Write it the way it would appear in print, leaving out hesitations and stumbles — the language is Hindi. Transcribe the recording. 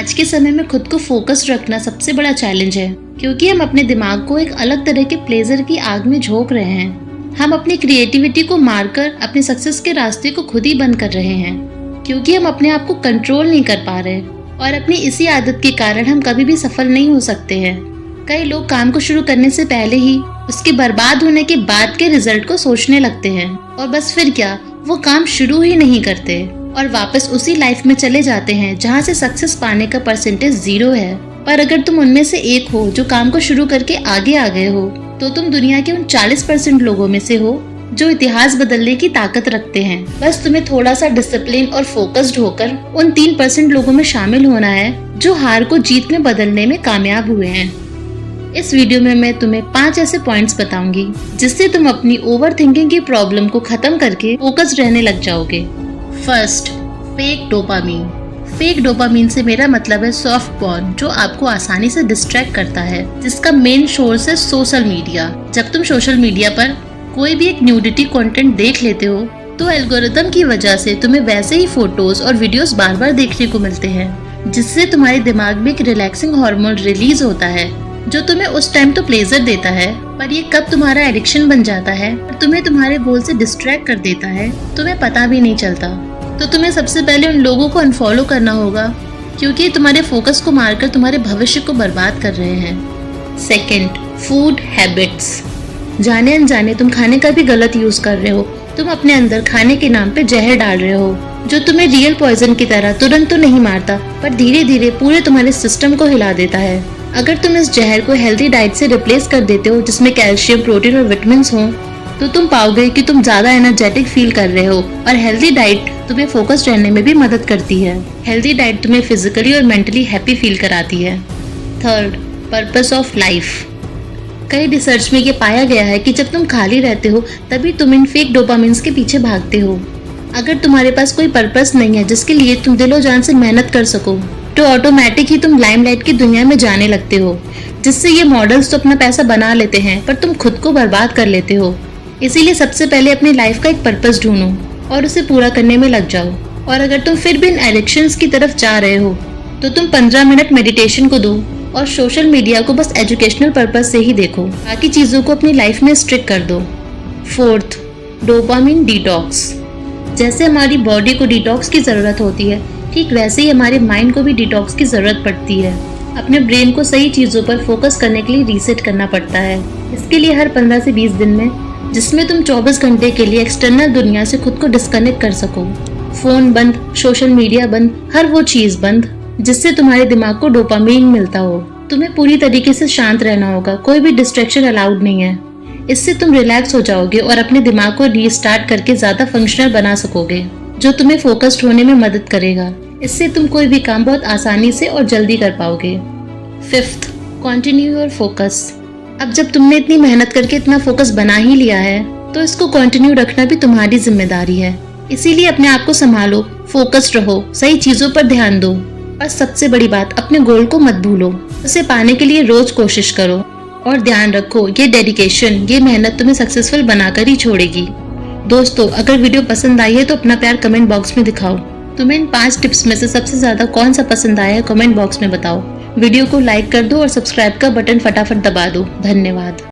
आज के समय में खुद को फोकस रखना सबसे बड़ा चैलेंज है, क्योंकि हम अपने दिमाग को एक अलग तरह के प्लेजर की आग में झोंक रहे हैं। हम अपनी क्रिएटिविटी को मारकर अपने सक्सेस के रास्ते को खुद ही बंद कर रहे हैं, क्योंकि हम अपने आप को कंट्रोल नहीं कर पा रहे और अपनी इसी आदत के कारण हम कभी भी सफल नहीं हो सकते हैं। कई लोग काम को शुरू करने से पहले ही उसके बर्बाद होने के बाद के रिजल्ट को सोचने लगते हैं और बस फिर क्या, वो काम शुरू ही नहीं करते और वापस उसी लाइफ में चले जाते हैं जहाँ से सक्सेस पाने का परसेंटेज 0 है। पर अगर तुम उनमें से एक हो जो काम को शुरू करके आगे आ गए हो, तो तुम दुनिया के उन 40% लोगों में से हो जो इतिहास बदलने की ताकत रखते हैं। बस तुम्हें थोड़ा सा डिसिप्लिन और फोकस्ड होकर उन 3% लोगों में शामिल होना है जो हार को जीत में बदलने में कामयाब हुए हैं। इस वीडियो में मैं तुम्हें 5 ऐसे पॉइंट्स बताऊंगी जिससे तुम अपनी ओवर थिंकिंग की प्रॉब्लम को खत्म करके फोकस्ड रहने लग जाओगे। First, fake dopamine. Fake dopamine से मेरा मतलब है सॉफ्ट पॉर्न, जो आपको आसानी से डिस्ट्रैक्ट करता है, जिसका मेन सोर्स है सोशल मीडिया। जब तुम सोशल मीडिया पर कोई भी एक न्यूडिटी कंटेंट देख लेते हो तो एल्गोरिथम की वजह से तुम्हें वैसे ही फोटोज और वीडियोस बार बार देखने को मिलते हैं, जिससे तुम्हारे दिमाग में एक रिलैक्सिंग हार्मोन रिलीज होता है जो तुम्हें उस टाइम तो प्लेजर देता है, पर ये कब तुम्हारा एडिक्शन बन जाता है और तुम्हें तुम्हारे गोल से डिस्ट्रैक्ट कर देता है तुम्हें पता भी नहीं चलता। तो तुम्हें सबसे पहले उन लोगों को अनफॉलो करना होगा, क्योंकि तुम्हारे फोकस को मारकर तुम्हारे भविष्य को बर्बाद कर रहे हैं। Second, food habits. जाने अनजाने तुम खाने का भी गलत यूज कर रहे हो। तुम अपने अंदर खाने के नाम पे जहर डाल रहे हो, जो तुम्हें रियल पॉइजन की तरह तुरंत तो नहीं मारता, पर धीरे धीरे पूरे तुम्हारे सिस्टम को हिला देता है। अगर तुम इस जहर को हेल्दी डाइट से रिप्लेस कर देते हो, जिसमें कैल्शियम, प्रोटीन और विटामिन हो, तो तुम पाओगे कि तुम ज्यादा एनर्जेटिक फील कर रहे हो। और हेल्दी डाइट तुम्हें फोकस्ड रहने में भी मदद करती है। हेल्दी डाइट तुम्हें फिजिकली और मेंटली हैप्पी फील कराती है। Third, purpose of life. कई रिसर्च में ये पाया गया है कि जब तुम खाली रहते हो तभी तुम इन फेक डोपामिन्स के पीछे भागते हो। अगर तुम्हारे पास कोई पर्पस नहीं है जिसके लिए तुम दिलो जान से मेहनत कर सको, तो ऑटोमेटिक ही तुम लाइमलाइट की दुनिया में जाने लगते हो, जिससे ये मॉडल्स तो अपना पैसा बना लेते हैं पर तुम खुद को बर्बाद कर लेते हो। इसीलिए सबसे पहले अपनी लाइफ का एक पर्पस ढूंढो और उसे पूरा करने में लग जाओ। और अगर तुम फिर भी इन एडिक्शंस की तरफ जा रहे हो तो तुम 15 मिनट मेडिटेशन को दो और सोशल मीडिया को बस एजुकेशनल पर्पस से ही देखो, बाकी चीजों को अपनी लाइफ में स्ट्रिक्ट कर दो। Fourth, dopamine detox. जैसे हमारी बॉडी को डिटॉक्स की जरूरत होती है, ठीक वैसे ही हमारे माइंड को भी डिटॉक्स की जरूरत पड़ती है। अपने ब्रेन को सही चीजों पर फोकस करने के लिए रीसेट करना पड़ता है। इसके लिए हर 15 से 20 दिन में, जिसमें तुम 24 घंटे के लिए एक्सटर्नल दुनिया से खुद को डिस्कनेक्ट कर सको। फोन बंद, सोशल मीडिया बंद, हर वो चीज बंद जिससे तुम्हारे दिमाग को डोपामीन मिलता हो। तुम्हें पूरी तरीके से शांत रहना होगा, कोई भी डिस्ट्रैक्शन अलाउड नहीं है। इससे तुम रिलैक्स हो जाओगे और अपने दिमाग को रीस्टार्ट करके ज्यादा फंक्शनल बना सकोगे, जो तुम्हें फोकस्ड होने में मदद करेगा। इससे तुम कोई भी काम बहुत आसानी से और जल्दी कर पाओगे। Fifth, continue your focus. अब जब तुमने इतनी मेहनत करके इतना फोकस बना ही लिया है, तो इसको कंटिन्यू रखना भी तुम्हारी जिम्मेदारी है। इसीलिए अपने आप को संभालो, फोकस्ड रहो, सही चीजों पर ध्यान दो और सबसे बड़ी बात, अपने गोल को मत भूलो। उसे पाने के लिए रोज कोशिश करो और ध्यान रखो, ये डेडिकेशन, ये मेहनत तुम्हें सक्सेसफुल बनाकर ही छोड़ेगी। दोस्तों, अगर वीडियो पसंद आई है तो अपना प्यार कमेंट बॉक्स में दिखाओ। तुम्हें इन 5 टिप्स में से सबसे ज्यादा कौन सा पसंद आया है कमेंट बॉक्स में बताओ। वीडियो को लाइक कर दो और सब्सक्राइब का बटन फटाफट दबा दो। धन्यवाद।